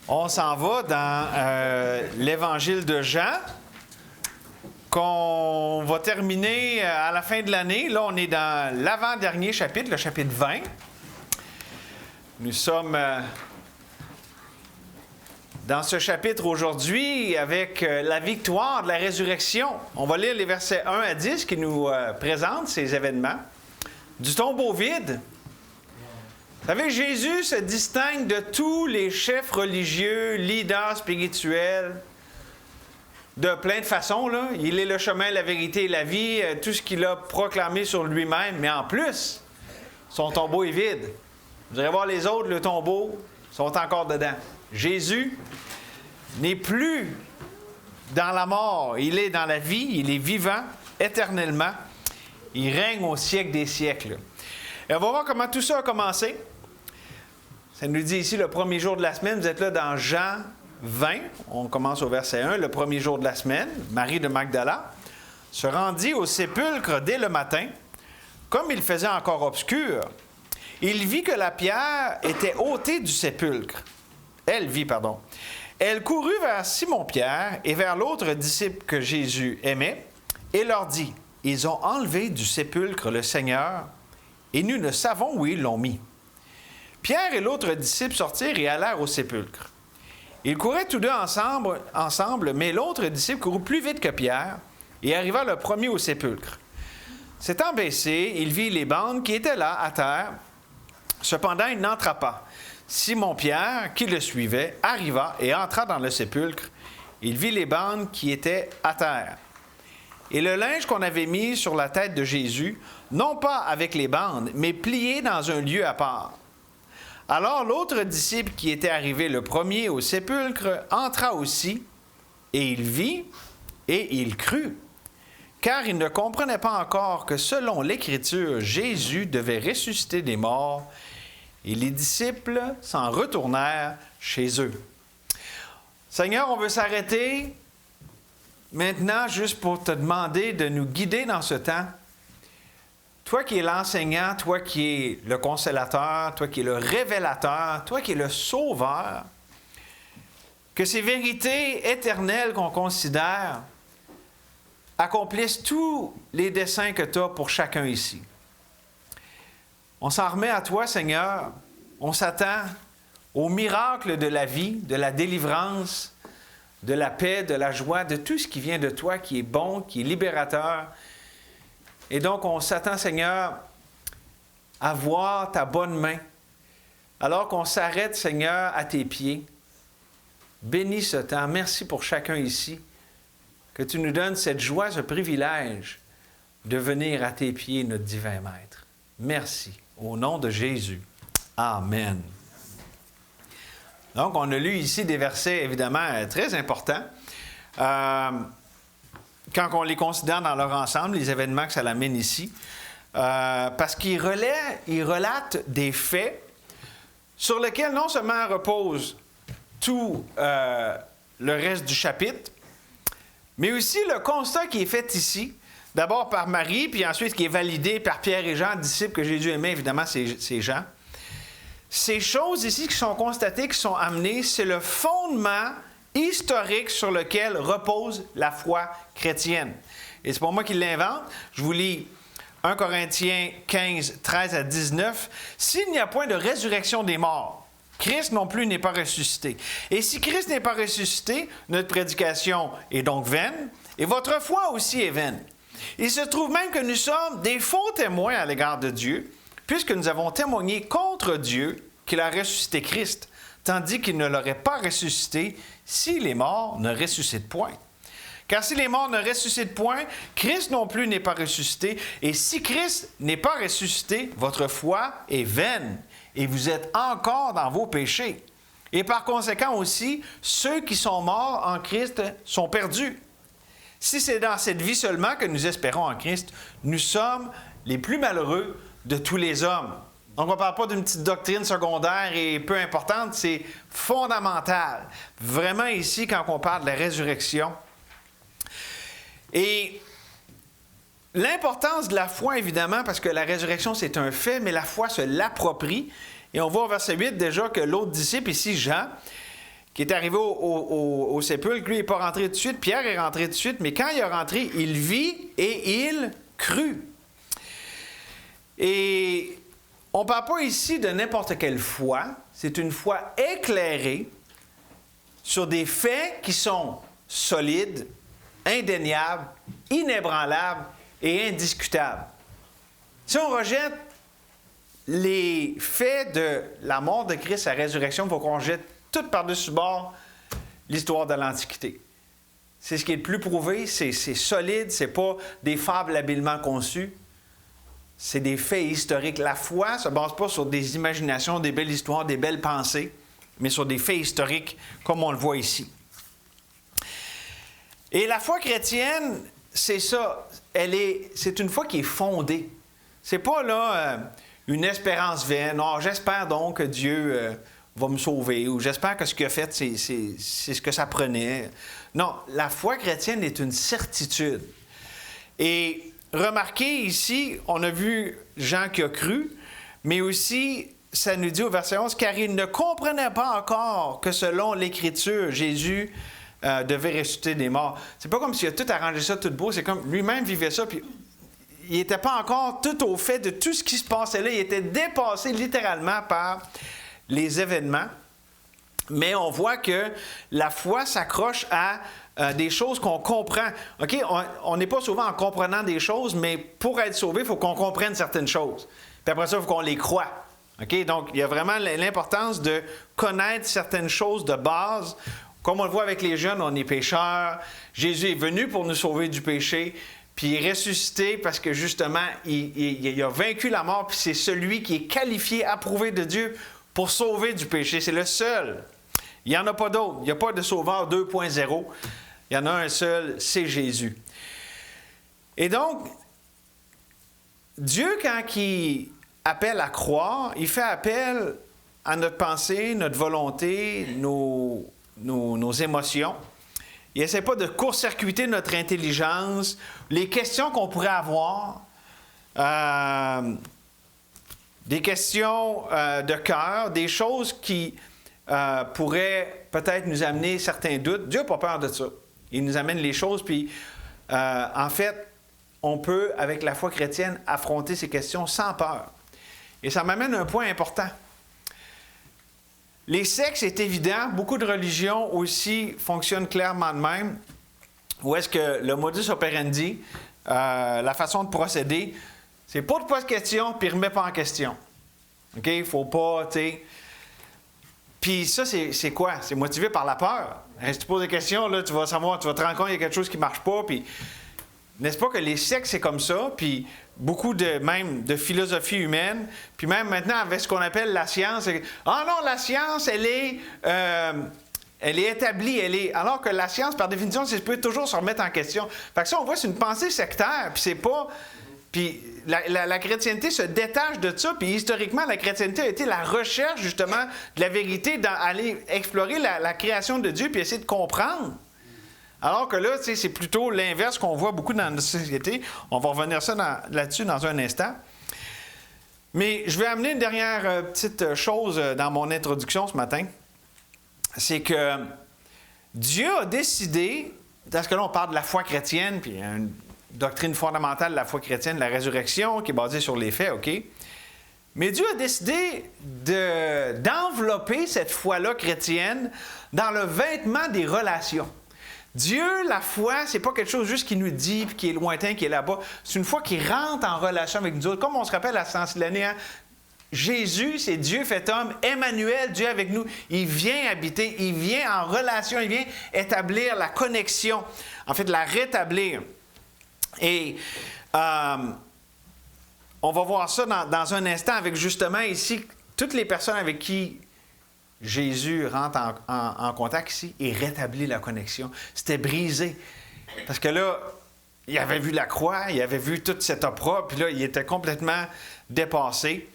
On s'en va dans l'Évangile de Jean, qu'on va terminer à la fin de l'année. Là, on est dans l'avant-dernier chapitre, le chapitre 20. Nous sommes dans ce chapitre aujourd'hui avec la victoire de la résurrection. On va lire les versets 1 à 10 qui nous présentent ces événements. Du tombeau vide. Vous savez, Jésus se distingue de tous les chefs religieux, leaders spirituels, de plein de façons, là. Il est le chemin, la vérité et la vie, tout ce qu'il a proclamé sur lui-même. Mais en plus, son tombeau est vide. Vous irez voir les autres, le tombeau, sont encore dedans. Jésus n'est plus dans la mort. Il est dans la vie, il est vivant éternellement. Il règne au siècle des siècles. Et on va voir comment tout ça a commencé. Ça nous dit ici le premier jour de la semaine. Vous êtes là dans Jean 20. On commence au verset 1. Le premier jour de la semaine, Marie de Magdala se rendit au sépulcre dès le matin. Comme il faisait encore obscur, il vit que la pierre était ôtée du sépulcre. Elle vit, pardon. Elle courut vers Simon-Pierre et vers l'autre disciple que Jésus aimait et leur dit, « Ils ont enlevé du sépulcre le Seigneur et nous ne savons où ils l'ont mis. » Pierre et l'autre disciple sortirent et allèrent au sépulcre. Ils couraient tous deux ensemble, mais l'autre disciple courut plus vite que Pierre et arriva le premier au sépulcre. S'étant baissé, il vit les bandes qui étaient là, à terre. Cependant, il n'entra pas. Simon-Pierre, qui le suivait, arriva et entra dans le sépulcre. Il vit les bandes qui étaient à terre. Et le linge qu'on avait mis sur la tête de Jésus, non pas avec les bandes, mais plié dans un lieu à part. Alors l'autre disciple qui était arrivé le premier au sépulcre entra aussi, et il vit, et il crut, car il ne comprenait pas encore que selon l'Écriture, Jésus devait ressusciter des morts, et les disciples s'en retournèrent chez eux. Seigneur, on veut s'arrêter maintenant juste pour te demander de nous guider dans ce temps. Toi qui es l'enseignant, toi qui es le consolateur, toi qui es le révélateur, toi qui es le sauveur, que ces vérités éternelles qu'on considère accomplissent tous les desseins que tu as pour chacun ici. On s'en remet à toi, Seigneur. On s'attend au miracle de la vie, de la délivrance, de la paix, de la joie, de tout ce qui vient de toi, qui est bon, qui est libérateur. Et donc, on s'attend, Seigneur, à voir ta bonne main. Alors qu'on s'arrête, Seigneur, à tes pieds. Bénis ce temps. Merci pour chacun ici. Que tu nous donnes cette joie, ce privilège de venir à tes pieds, notre divin Maître. Merci. Au nom de Jésus. Amen. Donc, on a lu ici des versets, évidemment, très importants. Quand on les considère dans leur ensemble, les événements que ça l'amène ici, parce qu'ils relatent des faits sur lesquels non seulement repose tout le reste du chapitre, mais aussi le constat qui est fait ici, d'abord par Marie, puis ensuite qui est validé par Pierre et Jean, disciples que Jésus aimait, évidemment, c'est Jean. Ces choses ici qui sont constatées, qui sont amenées, c'est le fondement historique sur lequel repose la foi chrétienne. Et c'est pas moi qui l'invente. Je vous lis 1 Corinthiens 15, 13 à 19. « S'il n'y a point de résurrection des morts, Christ non plus n'est pas ressuscité. Et si Christ n'est pas ressuscité, notre prédication est donc vaine, et votre foi aussi est vaine. Il se trouve même que nous sommes des faux témoins à l'égard de Dieu, puisque nous avons témoigné contre Dieu qu'il a ressuscité Christ, tandis qu'il ne l'aurait pas ressuscité si les morts ne ressuscitent point. Car si les morts ne ressuscitent point, Christ non plus n'est pas ressuscité. Et si Christ n'est pas ressuscité, votre foi est vaine, et vous êtes encore dans vos péchés. Et par conséquent aussi, ceux qui sont morts en Christ sont perdus. Si c'est dans cette vie seulement que nous espérons en Christ, nous sommes les plus malheureux de tous les hommes. Donc, on ne parle pas d'une petite doctrine secondaire et peu importante, c'est fondamental. Vraiment ici, quand on parle de la résurrection. Et l'importance de la foi, évidemment, parce que la résurrection, c'est un fait, mais la foi se l'approprie. Et on voit au verset 8 déjà que l'autre disciple, ici, Jean, qui est arrivé au sépulcre, lui, il n'est pas rentré tout de suite. Pierre est rentré tout de suite, mais quand il est rentré, il vit et il crut. Et on ne parle pas ici de n'importe quelle foi. C'est une foi éclairée sur des faits qui sont solides, indéniables, inébranlables et indiscutables. Si on rejette les faits de la mort de Christ, sa résurrection, il faut qu'on jette tout par-dessus bord l'histoire de l'Antiquité. C'est ce qui est le plus prouvé, c'est solide, c'est pas des fables habilement conçues. C'est des faits historiques. La foi ne se base pas sur des imaginations, des belles histoires, des belles pensées, mais sur des faits historiques, comme on le voit ici. Et la foi chrétienne, c'est ça. C'est une foi qui est fondée. C'est pas là une espérance vaine. Oh, j'espère donc que Dieu va me sauver, ou j'espère que ce qu'il a fait, c'est ce que ça prenait. Non, la foi chrétienne est une certitude. Et remarquez ici, on a vu Jean qui a cru, mais aussi, ça nous dit au verset 11, « Car il ne comprenait pas encore que selon l'Écriture, Jésus devait ressusciter des morts. » C'est pas comme s'il a tout arrangé ça, tout beau, c'est comme lui-même vivait ça, puis il n'était pas encore tout au fait de tout ce qui se passait là. Il était dépassé littéralement par les événements. Mais on voit que la foi s'accroche à des choses qu'on comprend. OK? On n'est pas souvent en comprenant des choses, mais pour être sauvé, il faut qu'on comprenne certaines choses. Puis après ça, il faut qu'on les croie. OK? Donc, il y a vraiment l'importance de connaître certaines choses de base. Comme on le voit avec les jeunes, on est pécheurs. Jésus est venu pour nous sauver du péché. Puis il est ressuscité parce que justement, il a vaincu la mort. Puis c'est celui qui est qualifié, approuvé de Dieu pour sauver du péché. C'est le seul. Il n'y en a pas d'autre. Il n'y a pas de sauveur 2.0. Il y en a un seul, c'est Jésus. Et donc, Dieu, quand il appelle à croire, il fait appel à notre pensée, notre volonté, nos émotions. Il n'essaie pas de court-circuiter notre intelligence, les questions qu'on pourrait avoir, des questions de cœur, des choses qui pourraient peut-être nous amener certains doutes. Dieu n'a pas peur de ça. Il nous amène les choses, puis en fait, on peut, avec la foi chrétienne, affronter ces questions sans peur. Et ça m'amène à un point important. Les sectes, c'est évident. Beaucoup de religions aussi fonctionnent clairement de même. Où est-ce que le modus operandi, la façon de procéder, c'est pas de poser de questions, puis remets pas en question. OK? Il ne faut pas, tu sais. Puis ça, c'est quoi? C'est motivé par la peur. Hein, si tu poses des questions, là, tu vas savoir, tu vas te rendre compte qu'il y a quelque chose qui ne marche pas. Puis, n'est-ce pas que les sectes, c'est comme ça? Puis beaucoup même de philosophie humaine, puis même maintenant avec ce qu'on appelle la science. Ah non, la science, elle est établie, alors que la science, par définition, c'est peut toujours se remettre en question. Fait que ça, on voit, c'est une pensée sectaire, puis c'est pas... Puis la chrétienté se détache de ça, puis historiquement, la chrétienté a été la recherche, justement, de la vérité, d'aller explorer la création de Dieu, puis essayer de comprendre. Alors que là, c'est plutôt l'inverse qu'on voit beaucoup dans notre société. On va revenir là-dessus dans un instant. Mais je vais amener une dernière petite chose dans mon introduction ce matin. C'est que Dieu a décidé, parce que là, on parle de la foi chrétienne, puis une doctrine fondamentale de la foi chrétienne, la résurrection, qui est basée sur les faits, OK? Mais Dieu a décidé d'envelopper cette foi-là chrétienne dans le vêtement des relations. Dieu, la foi, c'est pas quelque chose juste qui nous dit, puis qui est lointain, qui est là-bas. C'est une foi qui rentre en relation avec nous autres. Comme on se rappelle à ce sens de l'année, hein? Jésus, c'est Dieu fait homme. Emmanuel, Dieu avec nous. Il vient habiter, il vient en relation, il vient établir la connexion, en fait, la rétablir. Et on va voir ça dans un instant avec justement ici toutes les personnes avec qui Jésus rentre en contact ici et rétablit la connexion. C'était brisé. Parce que là, il avait vu la croix, il avait vu toute cette opprobre, puis là, il était complètement dépassé.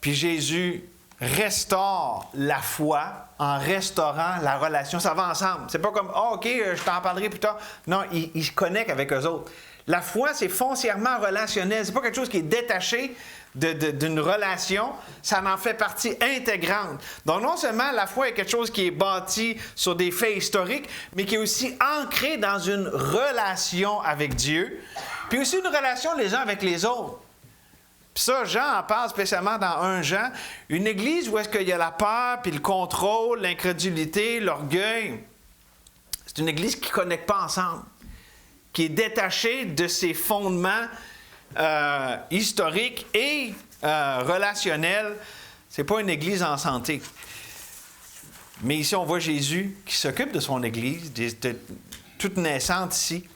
Puis Jésus restaure la foi en restaurant la relation. Ça va ensemble. C'est pas comme « Ah, OK, je t'en parlerai plus tard ». Non, il se connecte avec eux autres. La foi, c'est foncièrement relationnel. C'est pas quelque chose qui est détaché d'une relation. Ça en fait partie intégrante. Donc, non seulement la foi est quelque chose qui est bâti sur des faits historiques, mais qui est aussi ancré dans une relation avec Dieu, puis aussi une relation les uns avec les autres. Puis ça, Jean en parle spécialement dans 1 Jean. Une église où est-ce qu'il y a la peur, puis le contrôle, l'incrédulité, l'orgueil. C'est une église qui ne connecte pas ensemble, qui est détachée de ses fondements historiques et relationnels. Ce n'est pas une église en santé. Mais ici, on voit Jésus qui s'occupe de son église, toute naissante ici.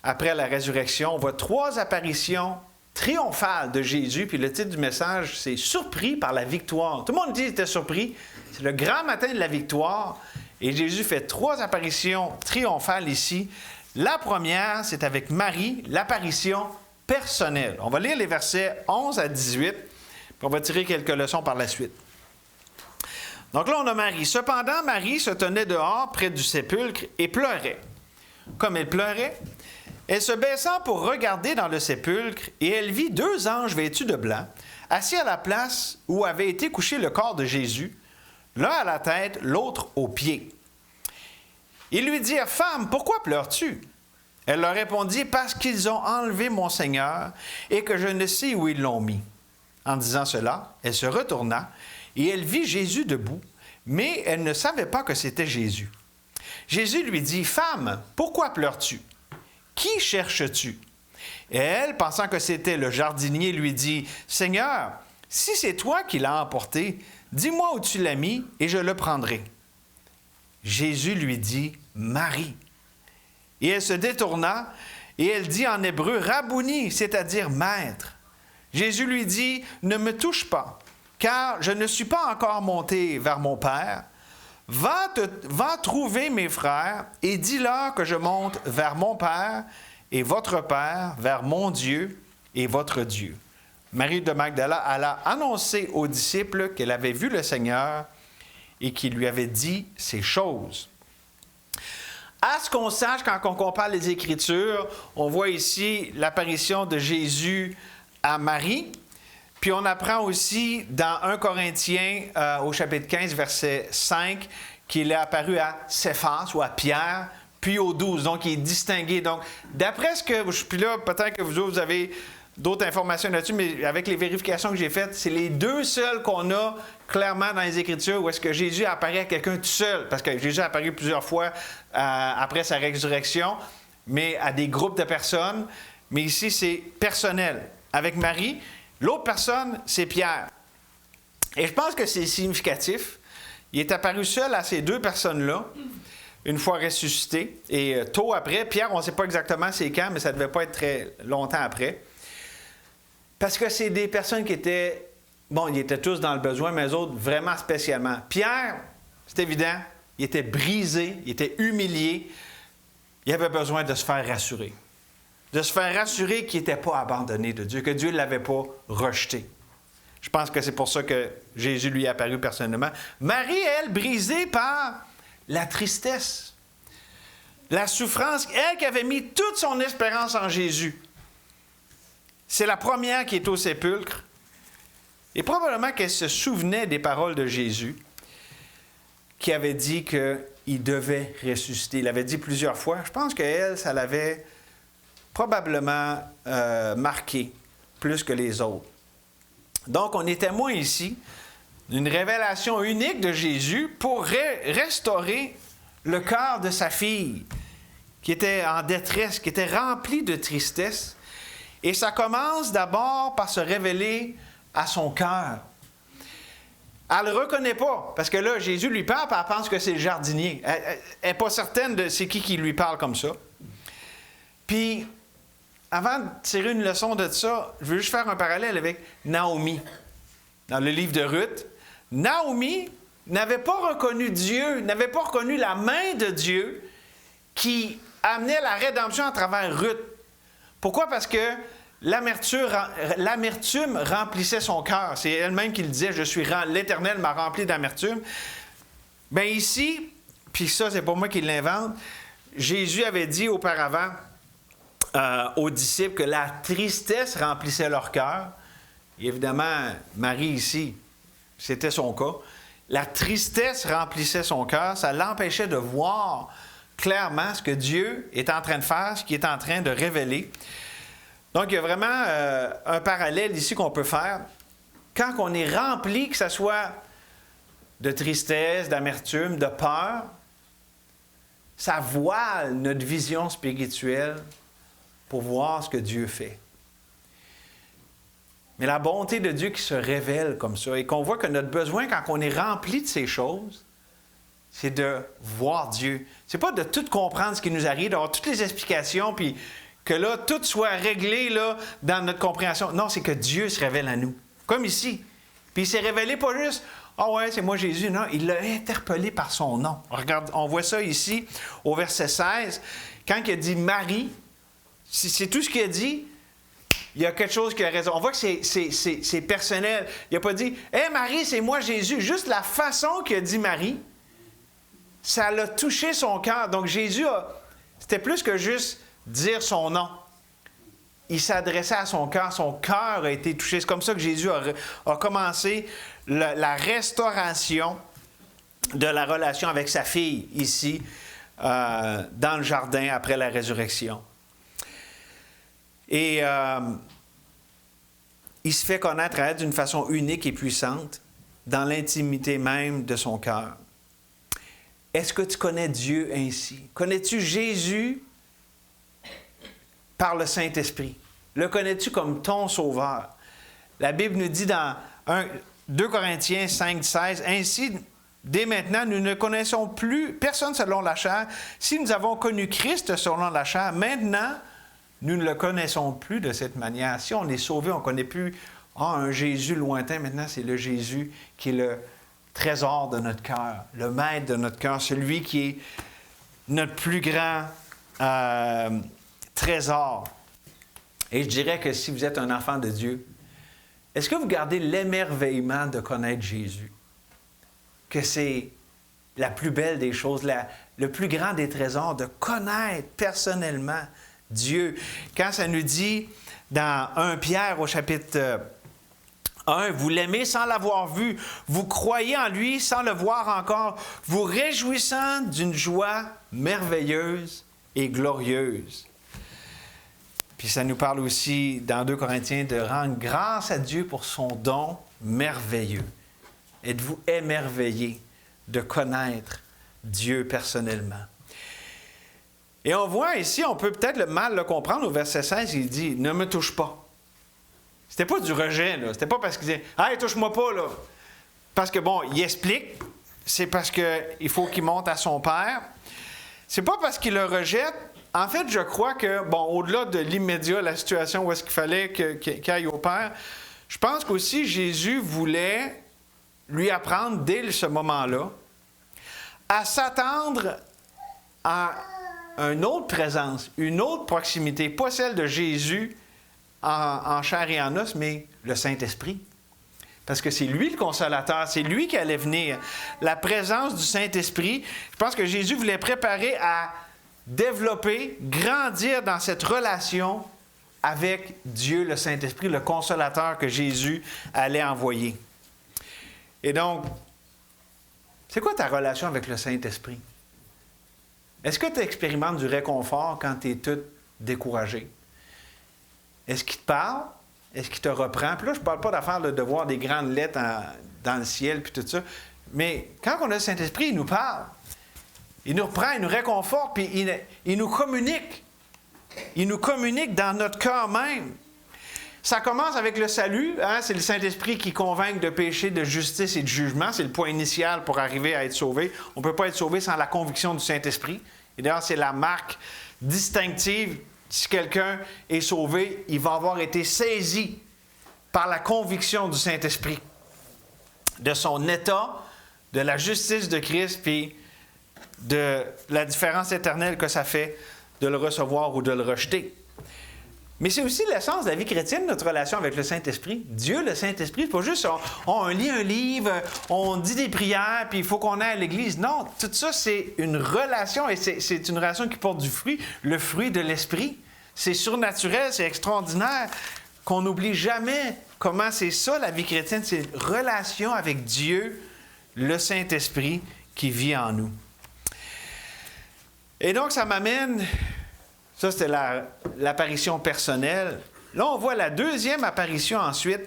Après la résurrection, on voit 3 apparitions triomphale de Jésus, puis le titre du message, c'est « Surpris par la victoire ». Tout le monde dit qu'il était surpris. C'est le grand matin de la victoire, et Jésus fait 3 apparitions triomphales ici. La première, c'est avec Marie, l'apparition personnelle. On va lire les versets 11 à 18, puis on va tirer quelques leçons par la suite. Donc là, on a Marie. Cependant, Marie se tenait dehors près du sépulcre et pleurait. Comme elle pleurait, elle se baissa pour regarder dans le sépulcre, et elle vit 2 anges vêtus de blanc, assis à la place où avait été couché le corps de Jésus, l'un à la tête, l'autre aux pieds. Ils lui dirent « Femme, pourquoi pleures-tu? » Elle leur répondit « Parce qu'ils ont enlevé mon Seigneur, et que je ne sais où ils l'ont mis. » En disant cela, elle se retourna, et elle vit Jésus debout, mais elle ne savait pas que c'était Jésus. Jésus lui dit « Femme, pourquoi pleures-tu? Qui cherches-tu? » Et elle, pensant que c'était le jardinier, lui dit, « Seigneur, si c'est toi qui l'as emporté, dis-moi où tu l'as mis, et je le prendrai. » Jésus lui dit, « Marie. » Et elle se détourna, et elle dit en hébreu, « Rabouni », c'est-à-dire « Maître. » Jésus lui dit, « Ne me touche pas, car je ne suis pas encore monté vers mon Père. Va trouver mes frères et dis-leur que je monte vers mon Père et votre Père, vers mon Dieu et votre Dieu. » Marie de Magdala alla annoncer aux disciples qu'elle avait vu le Seigneur et qu'il lui avait dit ces choses. À ce qu'on sache, quand on compare les Écritures, on voit ici l'apparition de Jésus à Marie. Puis on apprend aussi dans 1 Corinthiens au chapitre 15, verset 5, qu'il est apparu à Céphas ou à Pierre, puis aux 12. Donc, il est distingué. Donc, d'après ce que... Puis là, peut-être que vous avez d'autres informations là-dessus, mais avec les vérifications que j'ai faites, c'est les 2 seuls qu'on a clairement dans les Écritures où est-ce que Jésus apparaît à quelqu'un tout seul. Parce que Jésus a apparu plusieurs fois après sa résurrection, mais à des groupes de personnes. Mais ici, c'est personnel. Avec Marie, l'autre personne, c'est Pierre. Et je pense que c'est significatif. Il est apparu seul à ces 2 personnes-là, une fois ressuscité. Et tôt après, Pierre, on ne sait pas exactement c'est quand, mais ça ne devait pas être très longtemps après. Parce que c'est des personnes qui étaient... Bon, ils étaient tous dans le besoin, mais eux autres, vraiment spécialement. Pierre, c'est évident, il était brisé, il était humilié. Il avait besoin de se faire rassurer. De se faire rassurer qu'il n'était pas abandonné de Dieu, que Dieu ne l'avait pas rejeté. Je pense que c'est pour ça que Jésus lui est apparu personnellement. Marie, elle, brisée par la tristesse, la souffrance, elle qui avait mis toute son espérance en Jésus. C'est la première qui est au sépulcre. Et probablement qu'elle se souvenait des paroles de Jésus, qui avait dit qu'il devait ressusciter. Il l'avait dit plusieurs fois. Je pense qu'elle, ça l'avait probablement marqué plus que les autres. Donc, on est témoin ici d'une révélation unique de Jésus pour restaurer le cœur de sa fille, qui était en détresse, qui était remplie de tristesse. Et ça commence d'abord par se révéler à son cœur. Elle ne le reconnaît pas, parce que là, Jésus lui parle, puis elle pense que c'est le jardinier. Elle n'est pas certaine de c'est qui lui parle comme ça. Puis, avant de tirer une leçon de ça, je veux juste faire un parallèle avec Naomi. Dans le livre de Ruth, Naomi n'avait pas reconnu Dieu, n'avait pas reconnu la main de Dieu qui amenait la rédemption à travers Ruth. Pourquoi? Parce que l'amertume remplissait son cœur. C'est elle-même qui le disait, l'Éternel m'a rempli d'amertume. Bien ici, puis ça, c'est pas moi qui l'invente, Jésus avait dit auparavant aux disciples que la tristesse remplissait leur cœur. Et évidemment, Marie ici, c'était son cas. La tristesse remplissait son cœur, ça l'empêchait de voir clairement ce que Dieu est en train de faire, ce qu'il est en train de révéler. Donc, il y a vraiment un parallèle ici qu'on peut faire. Quand on est rempli, que ce soit de tristesse, d'amertume, de peur, ça voile notre vision spirituelle pour voir ce que Dieu fait. Mais la bonté de Dieu qui se révèle comme ça et qu'on voit que notre besoin, quand on est rempli de ces choses, c'est de voir Dieu. C'est pas de tout comprendre ce qui nous arrive, d'avoir toutes les explications, puis que là, tout soit réglé là, dans notre compréhension. Non, c'est que Dieu se révèle à nous, comme ici. Puis il s'est révélé pas juste « Ah ouais, c'est moi Jésus ». Non, il l'a interpellé par son nom. Regarde, on voit ça ici au verset 16. Quand il a dit « Marie », c'est tout ce qu'il a dit. Il y a quelque chose qui a raison. On voit que c'est personnel. Il n'a pas dit « Hé Marie, c'est moi Jésus ». Juste la façon qu'il a dit Marie, ça l'a touché son cœur. Donc Jésus, c'était plus que juste dire son nom. Il s'adressait à son cœur. Son cœur a été touché. C'est comme ça que Jésus a commencé la restauration de la relation avec sa fille ici, dans le jardin après la résurrection. Et il se fait connaître à elle d'une façon unique et puissante, dans l'intimité même de son cœur. Est-ce que tu connais Dieu ainsi? Connais-tu Jésus par le Saint-Esprit? Le connais-tu comme ton sauveur? La Bible nous dit dans 2 Corinthiens 5, 16, « Ainsi, dès maintenant, nous ne connaissons plus personne selon la chair. Si nous avons connu Christ selon la chair, maintenant, nous ne le connaissons plus de cette manière. Si on est sauvé, on ne connaît plus un Jésus lointain. Maintenant, c'est le Jésus qui est le trésor de notre cœur, le maître de notre cœur, celui qui est notre plus grand trésor. Et je dirais que si vous êtes un enfant de Dieu, est-ce que vous gardez l'émerveillement de connaître Jésus? Que c'est la plus belle des choses, le plus grand des trésors, de connaître personnellement Dieu. Quand ça nous dit dans 1 Pierre au chapitre 1, vous l'aimez sans l'avoir vu, vous croyez en lui sans le voir encore, vous réjouissant d'une joie merveilleuse et glorieuse. Puis ça nous parle aussi dans 2 Corinthiens de rendre grâce à Dieu pour son don merveilleux. Êtes-vous émerveillé de connaître Dieu personnellement? Et on voit ici, on peut peut-être mal le comprendre, au verset 16, il dit « Ne me touche pas ». C'était pas du rejet, là. C'était pas parce qu'il disait « Hey, touche-moi pas, là ». Parce que, bon, il explique, c'est parce qu'il faut qu'il monte à son père. C'est pas parce qu'il le rejette. En fait, je crois que, bon, au-delà de l'immédiat, la situation où est-ce qu'il fallait qu'il aille au père, je pense qu'aussi Jésus voulait lui apprendre, dès ce moment-là, à s'attendre à une autre présence, une autre proximité, pas celle de Jésus en chair et en os, mais le Saint-Esprit. Parce que c'est lui le consolateur, c'est lui qui allait venir. La présence du Saint-Esprit, je pense que Jésus voulait préparer à développer, grandir dans cette relation avec Dieu, le Saint-Esprit, le consolateur que Jésus allait envoyer. Et donc, c'est quoi ta relation avec le Saint-Esprit? Est-ce que tu expérimentes du réconfort quand tu es tout découragé? Est-ce qu'il te parle? Est-ce qu'il te reprend? Puis là, je ne parle pas d'affaire de voir des grandes lettres dans le ciel puis tout ça. Mais quand on a le Saint-Esprit, il nous parle. Il nous reprend, il nous réconforte, puis il nous communique. Il nous communique dans notre cœur même. Ça commence avec le salut. Hein? C'est le Saint-Esprit qui convainc de péché, de justice et de jugement. C'est le point initial pour arriver à être sauvé. On ne peut pas être sauvé sans la conviction du Saint-Esprit. Et d'ailleurs, c'est la marque distinctive. Si quelqu'un est sauvé, il va avoir été saisi par la conviction du Saint-Esprit, de son état, de la justice de Christ, puis de la différence éternelle que ça fait de le recevoir ou de le rejeter. Mais c'est aussi l'essence de la vie chrétienne, notre relation avec le Saint-Esprit. Dieu, le Saint-Esprit, c'est pas juste on lit un livre, on dit des prières, puis il faut qu'on aille à l'Église. Non, tout ça, c'est une relation, et c'est une relation qui porte du fruit, le fruit de l'Esprit. C'est surnaturel, c'est extraordinaire, qu'on n'oublie jamais comment c'est ça, la vie chrétienne. C'est une relation avec Dieu, le Saint-Esprit, qui vit en nous. Et donc, ça m'amène... Ça, c'était l'apparition personnelle. Là, on voit la deuxième apparition ensuite,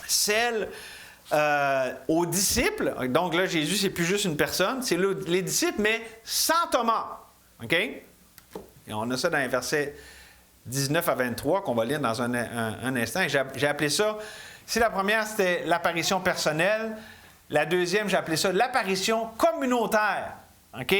celle aux disciples. Donc là, Jésus, c'est plus juste une personne, c'est les disciples, mais sans Thomas. OK? Et on a ça dans les versets 19 à 23 qu'on va lire dans un instant. J'ai appelé ça, si la première, c'était l'apparition personnelle, la deuxième, j'ai appelé ça l'apparition communautaire. OK?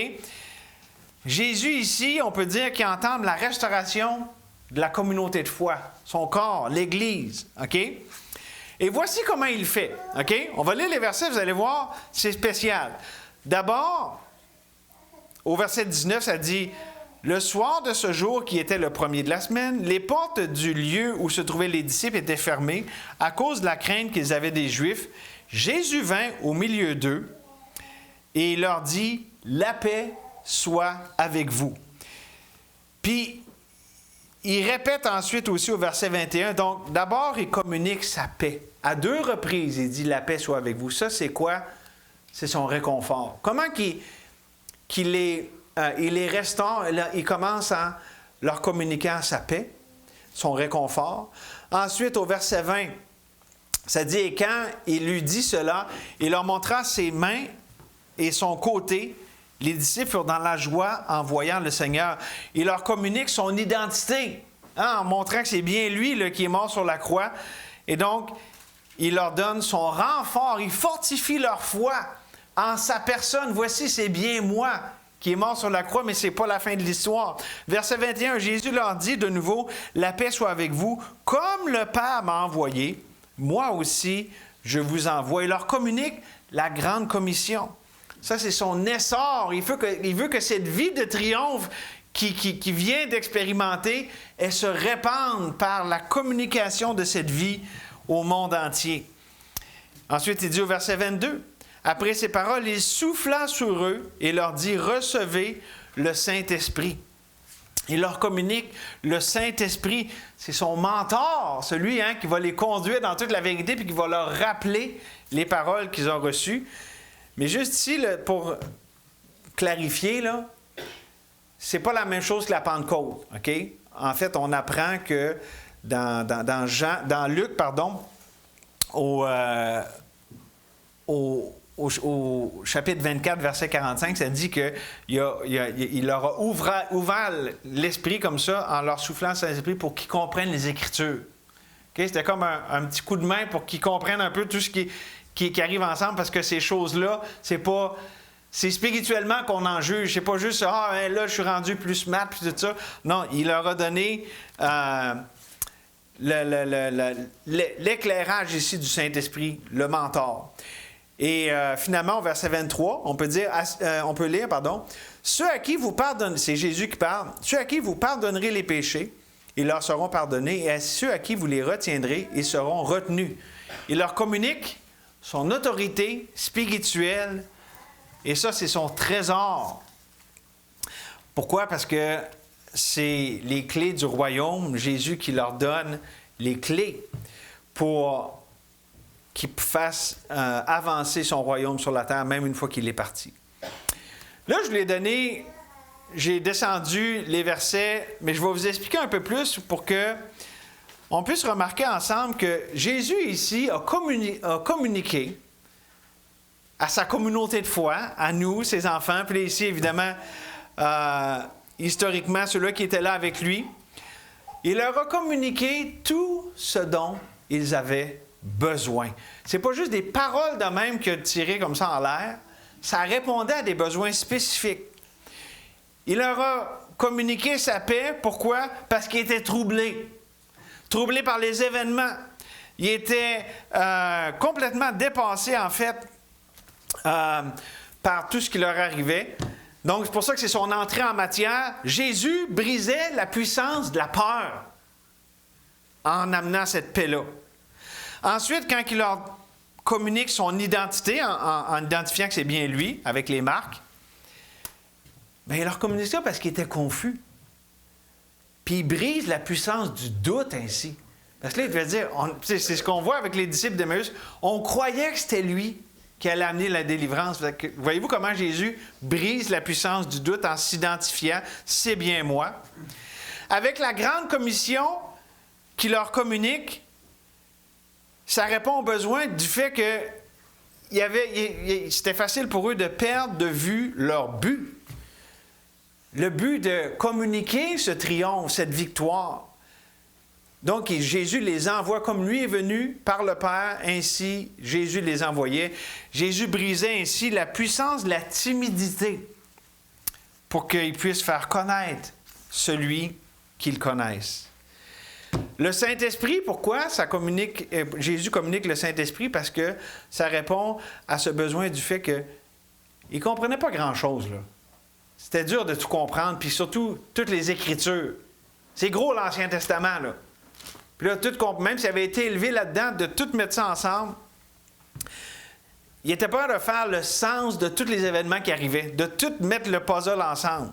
Jésus, ici, on peut dire qu'il entame la restauration de la communauté de foi, son corps, l'Église. OK? Et voici comment il fait. OK? On va lire les versets, vous allez voir, c'est spécial. D'abord, au verset 19, ça dit « Le soir de ce jour qui était le premier de la semaine, les portes du lieu où se trouvaient les disciples étaient fermées à cause de la crainte qu'ils avaient des Juifs. Jésus vint au milieu d'eux et il leur dit « La paix soit avec vous. » Puis, il répète ensuite aussi au verset 21, donc d'abord, il communique sa paix. À 2 reprises, il dit « La paix soit avec vous ». Ça, c'est quoi? C'est son réconfort. Comment qu'il les restaure? Il commence en leur communiquant sa paix, son réconfort. Ensuite, au verset 20, ça dit « Et quand il lui dit cela, il leur montra ses mains et son côté. Les disciples furent dans la joie en voyant le Seigneur. Il leur communique son identité, en montrant que c'est bien lui là, qui est mort sur la croix. Et donc, il leur donne son renfort. Il fortifie leur foi en sa personne. Voici, c'est bien moi qui est mort sur la croix, mais ce n'est pas la fin de l'histoire. Verset 21, Jésus leur dit de nouveau, « La paix soit avec vous. Comme le Père m'a envoyé, moi aussi, je vous envoie. » Il leur communique la grande commission. Ça, c'est son essor. Il veut que cette vie de triomphe qui vient d'expérimenter, elle se répande par la communication de cette vie au monde entier. Ensuite, il dit au verset 22, « Après ces paroles, il souffla sur eux et leur dit, « Recevez le Saint-Esprit. » Il leur communique le Saint-Esprit. C'est son mentor, celui qui va les conduire dans toute la vérité puis qui va leur rappeler les paroles qu'ils ont reçues. Mais juste ici, là, pour clarifier, ce n'est pas la même chose que la Pentecôte. OK? En fait, on apprend que dans Luc, au chapitre 24, verset 45, ça dit qu'il leur a ouvert l'esprit comme ça en leur soufflant son esprit pour qu'ils comprennent les Écritures. Okay? C'était comme un petit coup de main pour qu'ils comprennent un peu tout ce qui arrive ensemble, parce que ces choses-là, c'est spirituellement qu'on en juge. C'est pas juste « Ah, là, je suis rendu plus smart » puis tout ça. Non, il leur a donné l'éclairage ici du Saint-Esprit, le mentor. Et finalement, au verset 23, on peut lire, « Ceux à qui vous pardonnez, c'est Jésus qui parle, ceux à qui vous pardonnerez les péchés, ils leur seront pardonnés, et à ceux à qui vous les retiendrez, ils seront retenus. » Il leur communique son autorité spirituelle, et ça, c'est son trésor. Pourquoi? Parce que c'est les clés du royaume, Jésus qui leur donne les clés pour qu'il fasse avancer son royaume sur la terre, même une fois qu'il est parti. Là, je vous l'ai donné, j'ai descendu les versets, mais je vais vous expliquer un peu plus pour que on puisse remarquer ensemble que Jésus, ici, a communiqué à sa communauté de foi, à nous, ses enfants, puis là, ici, évidemment, historiquement, ceux-là qui étaient là avec lui. Il leur a communiqué tout ce dont ils avaient besoin. Ce n'est pas juste des paroles de même qu'il a tirées comme ça en l'air, ça répondait à des besoins spécifiques. Il leur a communiqué sa paix, pourquoi? Parce qu'il était troublé. Troublé par les événements. Il était complètement dépassé, en fait, par tout ce qui leur arrivait. Donc, c'est pour ça que c'est son entrée en matière. Jésus brisait la puissance de la peur. en amenant cette paix-là. Ensuite, quand il leur communique son identité, en identifiant que c'est bien lui, avec les marques, bien, il leur communique ça parce qu'il était confus. Puis il brise la puissance du doute ainsi. Parce que là, il devait dire, c'est ce qu'on voit avec les disciples d'Emmaüs, on croyait que c'était lui qui allait amener la délivrance. Voyez-vous comment Jésus brise la puissance du doute en s'identifiant, c'est bien moi. Avec la grande commission qu'il leur communique, ça répond aux besoins du fait que c'était facile pour eux de perdre de vue leur but. Le but de communiquer ce triomphe, cette victoire. Donc, Jésus les envoie comme lui est venu par le Père, ainsi Jésus les envoyait. Jésus brisait ainsi la puissance de la timidité pour qu'ils puissent faire connaître celui qu'ils connaissent. Le Saint-Esprit, pourquoi Jésus communique le Saint-Esprit? Parce que ça répond à ce besoin du fait qu'il ne comprenait pas grand-chose, là. C'était dur de tout comprendre, puis surtout, toutes les Écritures. C'est gros, l'Ancien Testament, là. Puis là, même s'il avait été élevé là-dedans, de tout mettre ça ensemble, il était pas de faire le sens de tous les événements qui arrivaient, de tout mettre le puzzle ensemble.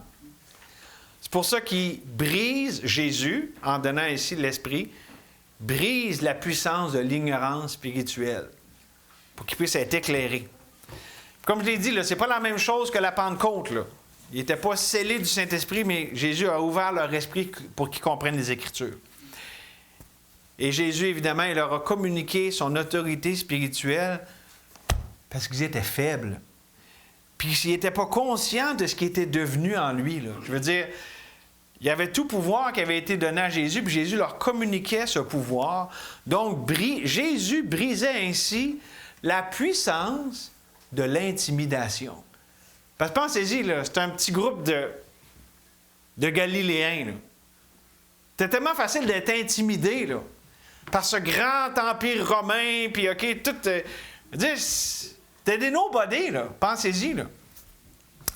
C'est pour ça qu'il brise Jésus, en donnant ici l'Esprit, brise la puissance de l'ignorance spirituelle, pour qu'il puisse être éclairé. Comme je l'ai dit, ce n'est pas la même chose que la Pentecôte, là. Ils n'étaient pas scellés du Saint-Esprit, mais Jésus a ouvert leur esprit pour qu'ils comprennent les Écritures. Et Jésus, évidemment, il leur a communiqué son autorité spirituelle parce qu'ils étaient faibles. Puis ils n'étaient pas conscients de ce qui était devenu en lui, là. Je veux dire, il y avait tout pouvoir qui avait été donné à Jésus, puis Jésus leur communiquait ce pouvoir. Donc, Jésus brisait ainsi la puissance de l'intimidation. Parce que pensez-y, là, c'est un petit groupe de Galiléens, là. C'était tellement facile d'être intimidé, là, par ce grand empire romain, puis OK, tout... c'était des nobody, là. Pensez-y, là.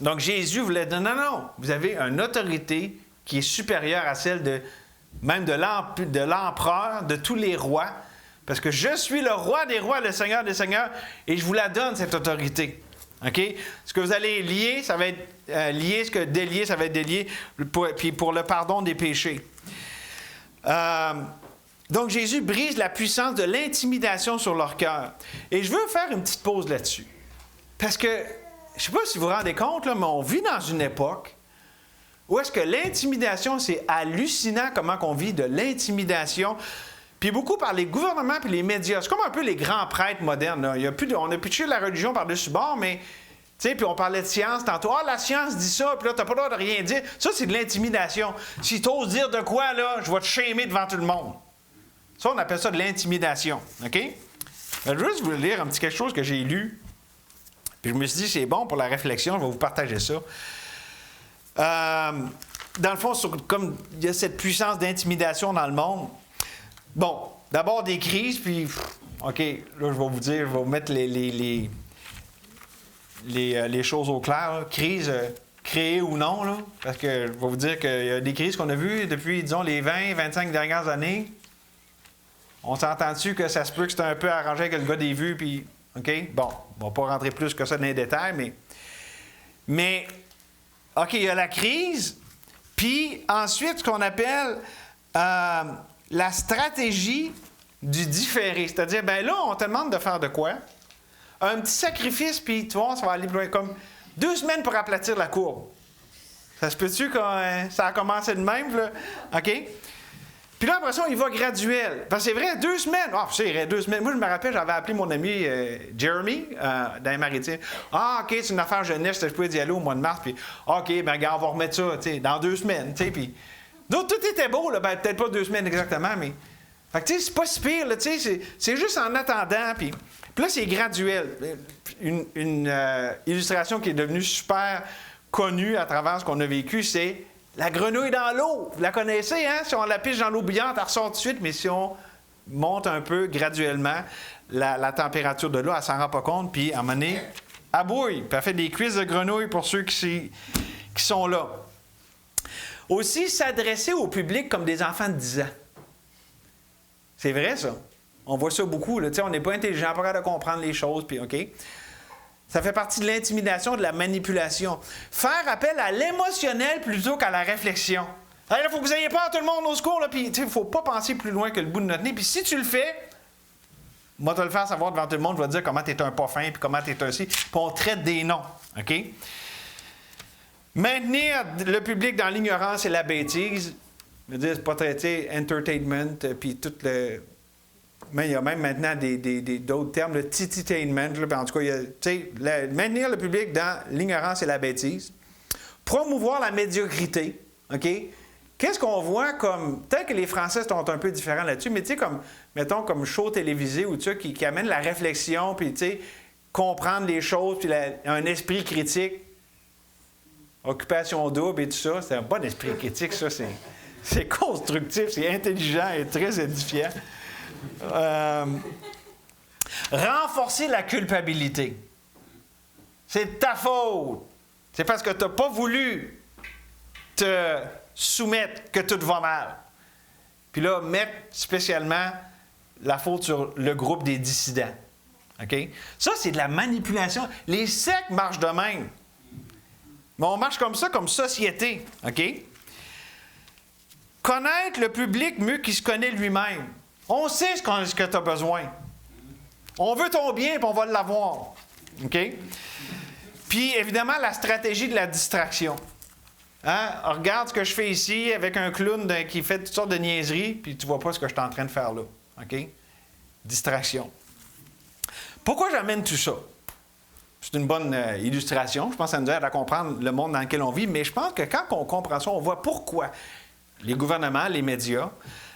Donc, Jésus voulait dire, non, vous avez une autorité qui est supérieure à celle même de l'empereur, de tous les rois, parce que je suis le roi des rois, le seigneur des seigneurs, et je vous la donne, cette autorité. OK? Ce que vous allez lier, ça va être lié, ce que délier, ça va être délié, puis pour le pardon des péchés. Donc, Jésus brise la puissance de l'intimidation sur leur cœur. Et je veux faire une petite pause là-dessus. Parce que, je ne sais pas si vous vous rendez compte, là, mais on vit dans une époque où est-ce que l'intimidation, c'est hallucinant comment on vit de l'intimidation, puis beaucoup par les gouvernements et les médias. C'est comme un peu les grands prêtres modernes, là. On a pitché la religion par-dessus bord, mais, tu sais, puis on parlait de science tantôt. Ah, la science dit ça, puis là, t'as pas le droit de rien dire. Ça, c'est de l'intimidation. Si t'oses dire de quoi, là, je vais te shamer devant tout le monde. Ça, on appelle ça de l'intimidation, OK? Je vais juste vous lire un petit quelque chose que j'ai lu, puis je me suis dit, c'est bon pour la réflexion, je vais vous partager ça. Dans le fond, comme il y a cette puissance d'intimidation dans le monde, bon, d'abord des crises, puis, OK, là, je vais vous dire, je vais vous mettre les choses au clair, là. Crise créée ou non, là, parce que je vais vous dire qu'il y a des crises qu'on a vues depuis, disons, les 20-25 dernières années. On s'entend dessus que ça se peut que c'est un peu arrangé avec le gars des vues, puis, OK, bon, on ne va pas rentrer plus que ça dans les détails, mais OK, il y a la crise, puis ensuite, ce qu'on appelle la stratégie du différé. C'est-à-dire, bien là, on te demande de faire de quoi? Un petit sacrifice, puis tu vois, ça va aller comme 2 semaines pour aplatir la courbe. Ça se peut-tu que ça a commencé de même, là? OK? Puis là, après ça, il va graduel. Parce que c'est vrai, 2 semaines. Ah, c'est vrai, 2 semaines. Moi, je me rappelle, j'avais appelé mon ami Jeremy dans les Maritimes. Ah, OK, c'est une affaire jeunesse, je pouvais y aller au mois de mars. Puis, OK, ben regarde, on va remettre ça, tu sais, dans 2 semaines, tu sais. Puis, donc, tout était beau, là. Ben, peut-être pas 2 semaines exactement, mais. Fait que, tu sais, c'est pas si pire, là, tu sais. C'est juste en attendant. Puis là, c'est graduel. Une illustration qui est devenue super connue à travers ce qu'on a vécu, c'est la grenouille dans l'eau. Vous la connaissez, hein? Si on la piche dans l'eau bouillante, elle ressort tout de suite, mais si on monte un peu graduellement la température de l'eau, elle s'en rend pas compte, puis à un moment donné, elle bouille. Puis elle fait des cuisses de grenouille pour ceux qui sont là. Aussi, s'adresser au public comme des enfants de 10 ans. C'est vrai, ça. On voit ça beaucoup. Là. On n'est pas intelligent, pas capable de comprendre les choses, puis OK? Ça fait partie de l'intimidation, de la manipulation. Faire appel à l'émotionnel plutôt qu'à la réflexion. Il faut que vous ayez peur, tout le monde, au secours. Puis, il ne faut pas penser plus loin que le bout de notre nez. Puis si tu le fais, moi, te le faire savoir devant tout le monde, je vais te dire comment tu es un pas fin, puis comment tu es un ci. Puis on traite des noms. OK? Maintenir le public dans l'ignorance et la bêtise. Je veux dire, c'est pas traiter entertainment, puis tout le. Mais il y a même maintenant d'autres termes, le tititainment. En tout cas, maintenir le public dans l'ignorance et la bêtise. Promouvoir la médiocrité. OK? Qu'est-ce qu'on voit comme. Peut-être que les Français sont un peu différents là-dessus, mais tu sais, comme, mettons, comme show télévisé ou qui amène la réflexion, puis tu sais, comprendre les choses, puis un esprit critique. Occupation double et tout ça, c'est un bon esprit critique, ça. C'est constructif, c'est intelligent et très édifiant. Renforcer la culpabilité. C'est de ta faute. C'est parce que tu n'as pas voulu te soumettre que tout va mal. Puis là, mettre spécialement la faute sur le groupe des dissidents. OK? Ça, c'est de la manipulation. Les sectes marchent de même. Mais on marche comme ça, comme société. OK? Connaître le public mieux qu'il se connaît lui-même. On sait ce que tu as besoin. On veut ton bien, puis on va l'avoir. OK? Puis, évidemment, la stratégie de la distraction. Hein? Regarde ce que je fais ici avec un clown qui fait toutes sortes de niaiseries, puis tu ne vois pas ce que je suis en train de faire là. OK? Distraction. Pourquoi j'amène tout ça? C'est une bonne illustration. Je pense que ça nous aide à comprendre le monde dans lequel on vit, mais je pense que quand on comprend ça, on voit pourquoi les gouvernements, les médias,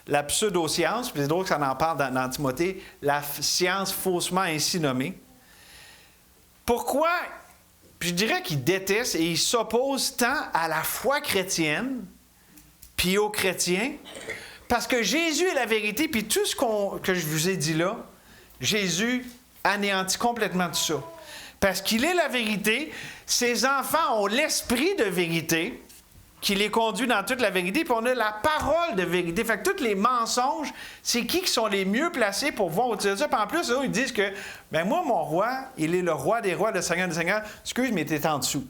la pseudo-science, puis c'est drôle que ça en parle dans Timothée, la science faussement ainsi nommée. Pourquoi? Puis je dirais qu'ils détestent et ils s'opposent tant à la foi chrétienne, puis aux chrétiens, parce que Jésus est la vérité, puis tout ce que je vous ai dit là, Jésus anéantit complètement tout ça. Parce qu'il est la vérité, ses enfants ont l'esprit de vérité, qui les conduit dans toute la vérité, puis on a la parole de vérité. Fait que tous les mensonges, c'est qui sont les mieux placés pour voir utiliser ça? Puis en plus, eux, ils disent que, ben moi, mon roi, il est le roi des rois, le seigneur des seigneurs. Excuse, mais t'es en dessous.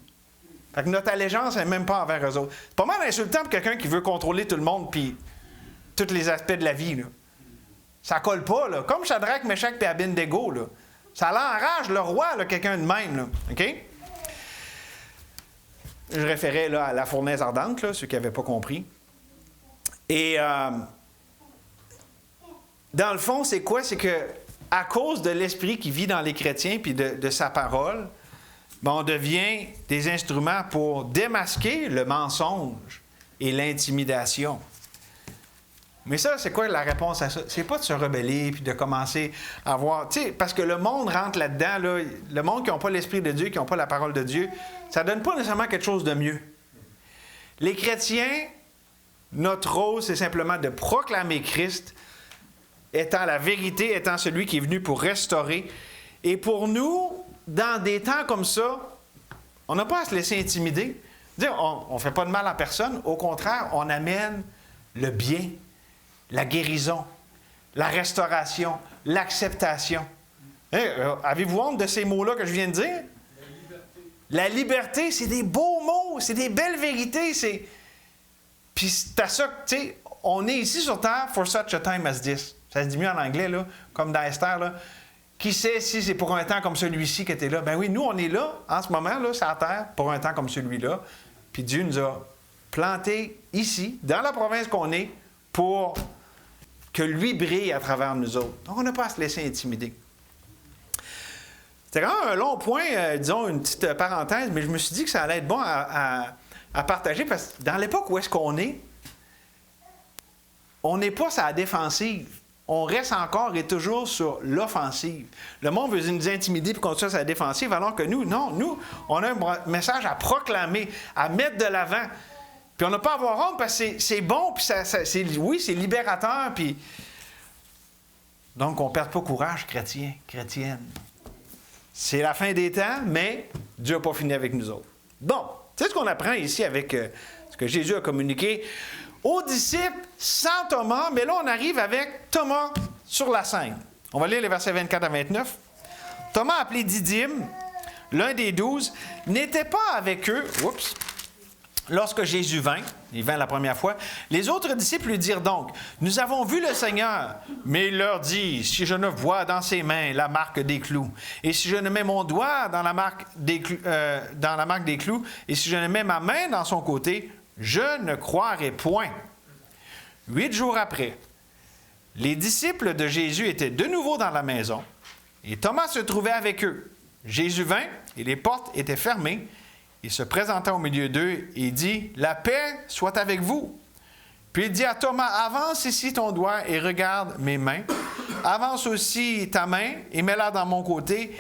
Fait que notre allégeance n'est même pas envers eux autres. C'est pas mal insultant pour quelqu'un qui veut contrôler tout le monde, puis tous les aspects de la vie, là. Ça colle pas, là. Comme Shadrach, Meshach et Abednego, là. Ça l'enrage, le roi, là, quelqu'un de même, là. OK? Je référais là, à la fournaise ardente, là, ceux qui n'avaient pas compris. Et dans le fond, c'est quoi? C'est que à cause de l'esprit qui vit dans les chrétiens puis de sa parole, ben, on devient des instruments pour démasquer le mensonge et l'intimidation. Mais ça, c'est quoi la réponse à ça? C'est pas de se rebeller puis de commencer à voir... Tu sais, parce que le monde rentre là-dedans, là, le monde qui n'a pas l'Esprit de Dieu, qui n'a pas la parole de Dieu, ça ne donne pas nécessairement quelque chose de mieux. Les chrétiens, notre rôle, c'est simplement de proclamer Christ, étant la vérité, étant celui qui est venu pour restaurer. Et pour nous, dans des temps comme ça, on n'a pas à se laisser intimider. Dire, on ne fait pas de mal à personne. Au contraire, on amène le bien, la guérison, la restauration, l'acceptation. Avez-vous honte de ces mots-là que je viens de dire? La liberté, c'est des beaux mots, c'est des belles vérités. Puis c'est à ça que, tu sais, on est ici sur Terre for such a time as this. Ça se dit mieux en anglais, là, comme dans Esther, là. Qui sait si c'est pour un temps comme celui-ci que tu es là? Ben oui, nous, on est là, en ce moment, là, sur la Terre, pour un temps comme celui-là. Puis Dieu nous a plantés ici, dans la province qu'on est, pour que lui brille à travers nous autres. Donc, on n'a pas à se laisser intimider. C'était quand même un long point, disons, une petite parenthèse, mais je me suis dit que ça allait être bon à partager, parce que dans l'époque où est-ce qu'on est, on n'est pas sur la défensive. On reste encore et toujours sur l'offensive. Le monde veut nous intimider pour continuer sur la défensive, alors que nous, non, nous, on a un message à proclamer, à mettre de l'avant. Puis on n'a pas à avoir honte parce que c'est bon, puis oui, c'est libérateur, puis... Donc, on ne perd pas courage, chrétienne. C'est la fin des temps, mais Dieu n'a pas fini avec nous autres. Bon, c'est ce qu'on apprend ici avec ce que Jésus a communiqué aux disciples sans Thomas, mais là, on arrive avec Thomas sur la scène. On va lire les versets 24 à 29. Thomas, appelé Didyme, l'un des 12, n'était pas avec eux. Oups! Lorsque Jésus vint, il vint la première fois, les autres disciples lui dirent donc, « Nous avons vu le Seigneur. » Mais il leur dit, « Si je ne vois dans ses mains la marque des clous, et si je ne mets mon doigt dans la marque des clous, et si je ne mets ma main dans son côté, je ne croirai point. » 8 jours après, les disciples de Jésus étaient de nouveau dans la maison, et Thomas se trouvait avec eux. Jésus vint, et les portes étaient fermées. Il se présenta au milieu d'eux et dit, « La paix soit avec vous. » Puis il dit à Thomas, « Avance ici ton doigt et regarde mes mains. Avance aussi ta main et mets-la dans mon côté.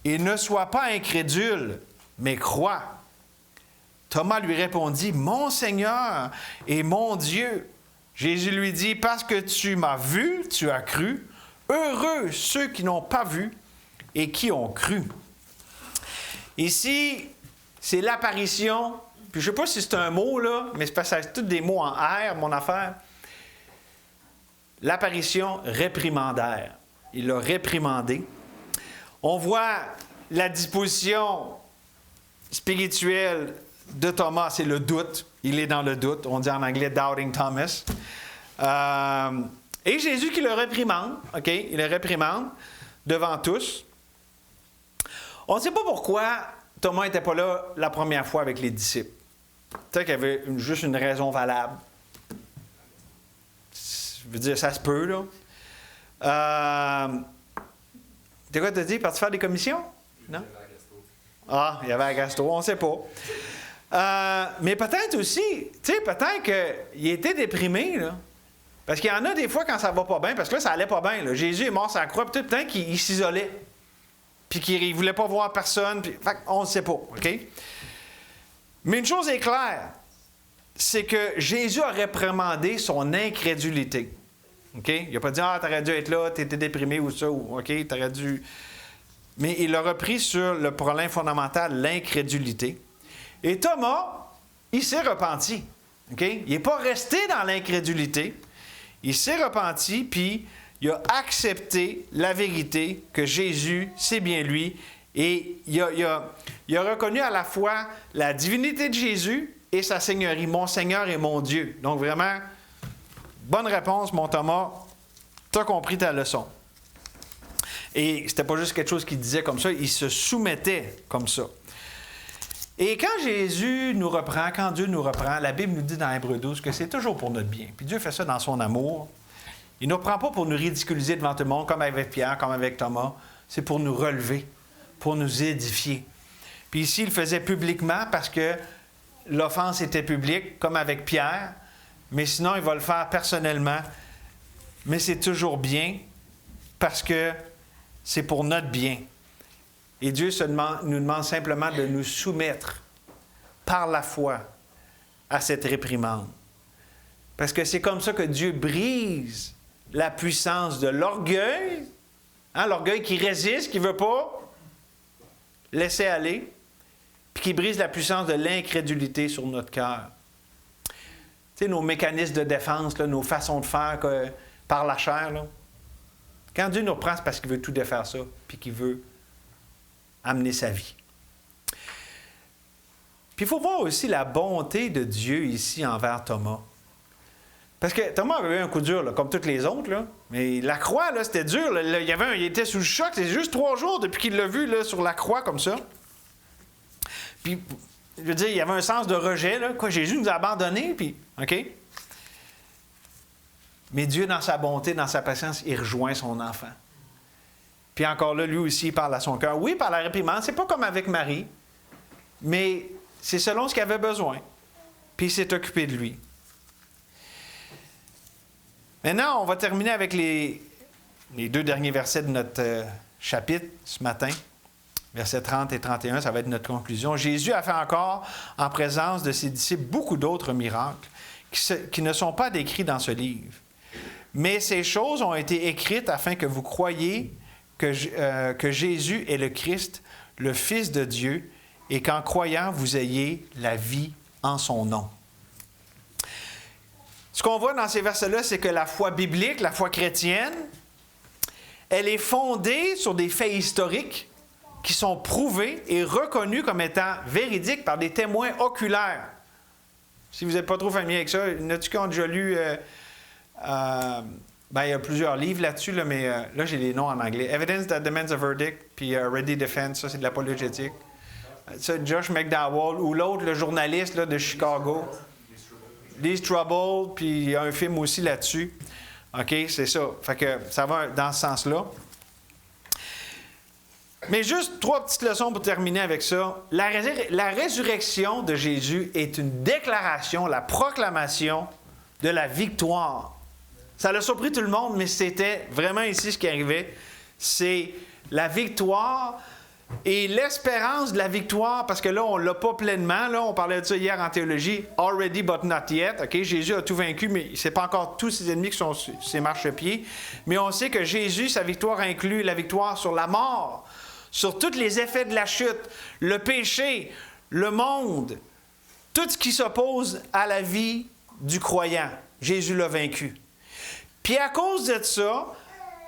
Et ne sois pas incrédule, mais crois. » Thomas lui répondit, « Mon Seigneur et mon Dieu. » Jésus lui dit, « Parce que tu m'as vu, tu as cru. Heureux ceux qui n'ont pas vu et qui ont cru. » Ici, c'est l'apparition, puis je ne sais pas si c'est un mot, là, mais c'est parce que c'est tous des mots en R, mon affaire. L'apparition réprimandaire. Il l'a réprimandé. On voit la disposition spirituelle de Thomas, c'est le doute. Il est dans le doute. On dit en anglais « doubting Thomas ». Et Jésus qui le réprimande, OK? Il le réprimande devant tous. On ne sait pas pourquoi Thomas n'était pas là la première fois avec les disciples. Peut-être qu'il y avait juste une raison valable. Je veux dire, ça se peut, là. T'es quoi, t'as dit? Parti faire des commissions? Non? Ah, il y avait la gastro, on ne sait pas. Mais peut-être aussi, tu sais, peut-être qu'il était déprimé, là. Parce qu'il y en a des fois quand ça va pas bien, parce que là, ça allait pas bien, là. Jésus est mort sur la croix, peut-être qu'il s'isolait. Puis qu'il ne voulait pas voir personne. Puis, on ne sait pas, OK? Mais une chose est claire, c'est que Jésus a réprimandé son incrédulité. OK? Il n'a pas dit « Ah, t'aurais dû être là, t'étais déprimé ou ça, ou OK, t'aurais dû... » Mais il l'a repris sur le problème fondamental, l'incrédulité. Et Thomas, il s'est repenti. OK? Il n'est pas resté dans l'incrédulité. Il s'est repenti, puis il a accepté la vérité que Jésus, c'est bien lui. Et il a reconnu à la fois la divinité de Jésus et sa seigneurie. Mon Seigneur et mon Dieu. Donc vraiment, bonne réponse, mon Thomas. Tu as compris ta leçon. Et c'était pas juste quelque chose qu'il disait comme ça, il se soumettait comme ça. Et quand Jésus nous reprend, quand Dieu nous reprend, la Bible nous dit dans Hébreux 12 que c'est toujours pour notre bien. Puis Dieu fait ça dans son amour. Il ne nous reprend pas pour nous ridiculiser devant tout le monde, comme avec Pierre, comme avec Thomas. C'est pour nous relever, pour nous édifier. Puis ici, il le faisait publiquement parce que l'offense était publique, comme avec Pierre. Mais sinon, il va le faire personnellement. Mais c'est toujours bien parce que c'est pour notre bien. Et Dieu nous demande simplement de nous soumettre par la foi à cette réprimande. Parce que c'est comme ça que Dieu brise la puissance de l'orgueil, l'orgueil qui résiste, qui ne veut pas laisser aller, puis qui brise la puissance de l'incrédulité sur notre cœur. Tu sais, nos mécanismes de défense, là, nos façons de faire par la chair, là. Quand Dieu nous reprend, c'est parce qu'il veut tout défaire ça, puis qu'il veut amener sa vie. Puis il faut voir aussi la bonté de Dieu ici envers Thomas. Parce que Thomas avait eu un coup dur, là, comme tous les autres, là. Mais la croix, là, c'était dur. Là, il était sous le choc. C'est juste 3 jours depuis qu'il l'a vu là, sur la croix comme ça. Puis, je veux dire, il y avait un sens de rejet. Là. Quoi, Jésus nous a abandonnés. Puis, OK? Mais Dieu, dans sa bonté, dans sa patience, il rejoint son enfant. Puis encore là, lui aussi, il parle à son cœur. Oui, par la réprimande, c'est pas comme avec Marie, mais c'est selon ce qu'il avait besoin. Puis il s'est occupé de lui. Maintenant, on va terminer avec les 2 derniers versets de notre chapitre ce matin. Versets 30 et 31, ça va être notre conclusion. Jésus a fait encore, en présence de ses disciples, beaucoup d'autres miracles qui ne sont pas décrits dans ce livre. Mais ces choses ont été écrites afin que vous croyiez que Jésus est le Christ, le Fils de Dieu, et qu'en croyant, vous ayez la vie en son nom. Ce qu'on voit dans ces versets-là, c'est que la foi biblique, la foi chrétienne, elle est fondée sur des faits historiques qui sont prouvés et reconnus comme étant véridiques par des témoins oculaires. Si vous n'êtes pas trop familier avec ça, il y en a-tu qui ont déjà lu... il y a plusieurs livres là-dessus, là, mais là, j'ai les noms en anglais. Evidence that demands a verdict, puis Ready Defense, ça, c'est de l'apologétique. Ça, Josh McDowell, ou l'autre, le journaliste là, de Chicago. These Trouble, puis il y a un film aussi là-dessus. OK, c'est ça. Fait que ça va dans ce sens-là. Mais juste 3 petites leçons pour terminer avec ça. La résurrection de Jésus est une déclaration, la proclamation de la victoire. Ça a surpris tout le monde, mais c'était vraiment ici ce qui arrivait. C'est la victoire et l'espérance de la victoire, parce que là, on ne l'a pas pleinement. Là, on parlait de ça hier en théologie. Already but not yet. Okay? Jésus a tout vaincu, mais ce n'est pas encore tous ses ennemis qui sont sur ses marchepieds. Mais on sait que Jésus, sa victoire inclut la victoire sur la mort, sur tous les effets de la chute, le péché, le monde, tout ce qui s'oppose à la vie du croyant. Jésus l'a vaincu. Puis à cause de ça,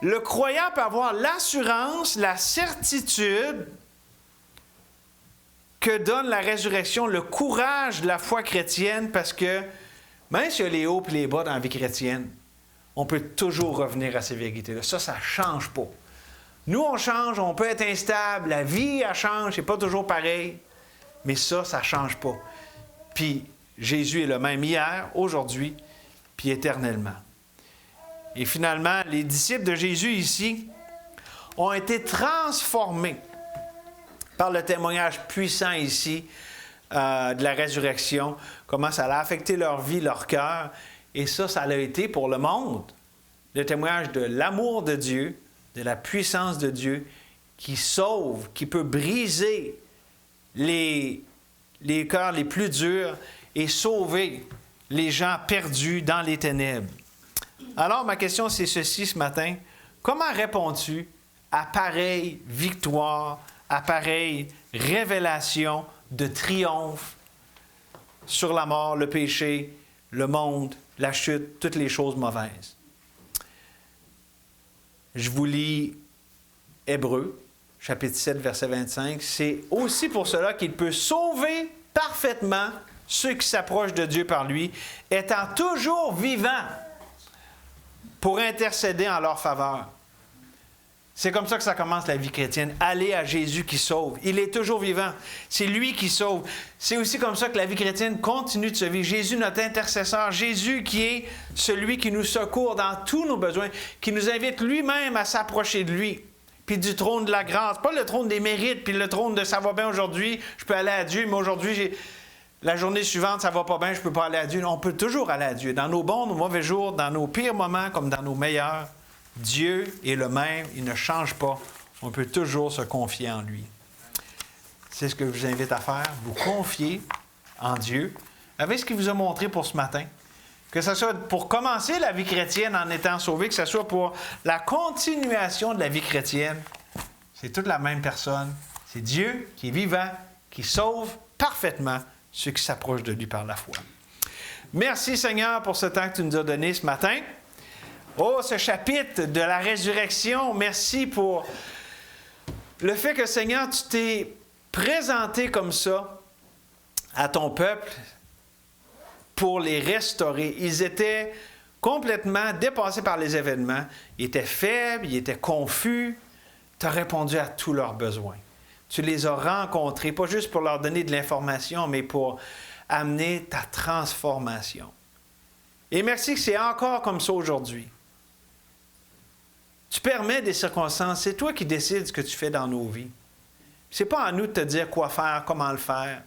le croyant peut avoir l'assurance, la certitude que donne la résurrection, le courage de la foi chrétienne, parce que même s'il y a les hauts et les bas dans la vie chrétienne, on peut toujours revenir à ces vérités-là. Ça ne change pas. Nous, on change, on peut être instable, la vie, elle change, c'est pas toujours pareil, mais ça ne change pas. Puis Jésus est le même hier, aujourd'hui, puis éternellement. Et finalement, les disciples de Jésus ici ont été transformés par le témoignage puissant ici de la résurrection, comment ça a affecté leur vie, leur cœur. Et ça a été pour le monde le témoignage de l'amour de Dieu, de la puissance de Dieu qui sauve, qui peut briser les cœurs les plus durs et sauver les gens perdus dans les ténèbres. Alors, ma question, c'est ceci ce matin. Comment réponds-tu à pareille victoire, à pareille révélation de triomphe sur la mort, le péché, le monde, la chute, toutes les choses mauvaises? Je vous lis Hébreux, chapitre 7, verset 25. C'est aussi pour cela qu'il peut sauver parfaitement ceux qui s'approchent de Dieu par lui, étant toujours vivants pour intercéder en leur faveur. C'est comme ça que ça commence la vie chrétienne. Aller à Jésus qui sauve. Il est toujours vivant. C'est lui qui sauve. C'est aussi comme ça que la vie chrétienne continue de se vivre. Jésus, notre intercesseur. Jésus qui est celui qui nous secourt dans tous nos besoins, qui nous invite lui-même à s'approcher de lui. Puis du trône de la grâce. Pas le trône des mérites, puis le trône de ça va bien aujourd'hui, je peux aller à Dieu, mais aujourd'hui, la journée suivante, ça va pas bien, je peux pas aller à Dieu. On peut toujours aller à Dieu. Dans nos bons, nos mauvais jours, dans nos pires moments comme dans nos meilleurs, Dieu est le même, il ne change pas. On peut toujours se confier en lui. C'est ce que je vous invite à faire, vous confier en Dieu, avec ce qu'il vous a montré pour ce matin. Que ce soit pour commencer la vie chrétienne en étant sauvé, que ce soit pour la continuation de la vie chrétienne. C'est toute la même personne. C'est Dieu qui est vivant, qui sauve parfaitement ceux qui s'approchent de lui par la foi. Merci Seigneur pour ce temps que tu nous as donné ce matin. Oh, ce chapitre de la résurrection, merci pour le fait que Seigneur, tu t'es présenté comme ça à ton peuple pour les restaurer. Ils étaient complètement dépassés par les événements. Ils étaient faibles, ils étaient confus. Tu as répondu à tous leurs besoins. Tu les as rencontrés, pas juste pour leur donner de l'information, mais pour amener ta transformation. Et merci que c'est encore comme ça aujourd'hui. Tu permets des circonstances, c'est toi qui décides ce que tu fais dans nos vies. Ce n'est pas à nous de te dire quoi faire, comment le faire.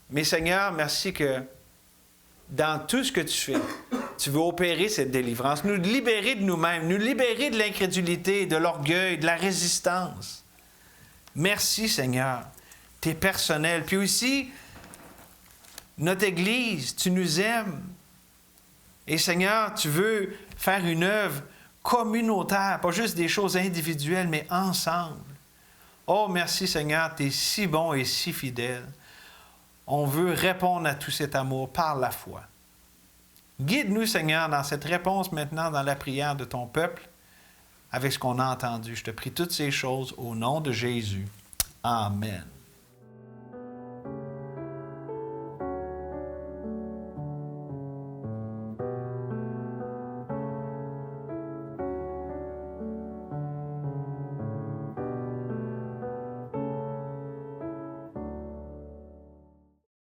Mais Seigneur, merci que dans tout ce que tu fais, tu veux opérer cette délivrance, nous libérer de nous-mêmes, nous libérer de l'incrédulité, de l'orgueil, de la résistance. Merci Seigneur, tu es personnel. Puis aussi, notre Église, tu nous aimes. Et Seigneur, tu veux faire une œuvre communautaire, pas juste des choses individuelles, mais ensemble. Oh, merci Seigneur, tu es si bon et si fidèle. On veut répondre à tout cet amour par la foi. Guide-nous, Seigneur, dans cette réponse maintenant dans la prière de ton peuple, avec ce qu'on a entendu. Je te prie toutes ces choses au nom de Jésus. Amen.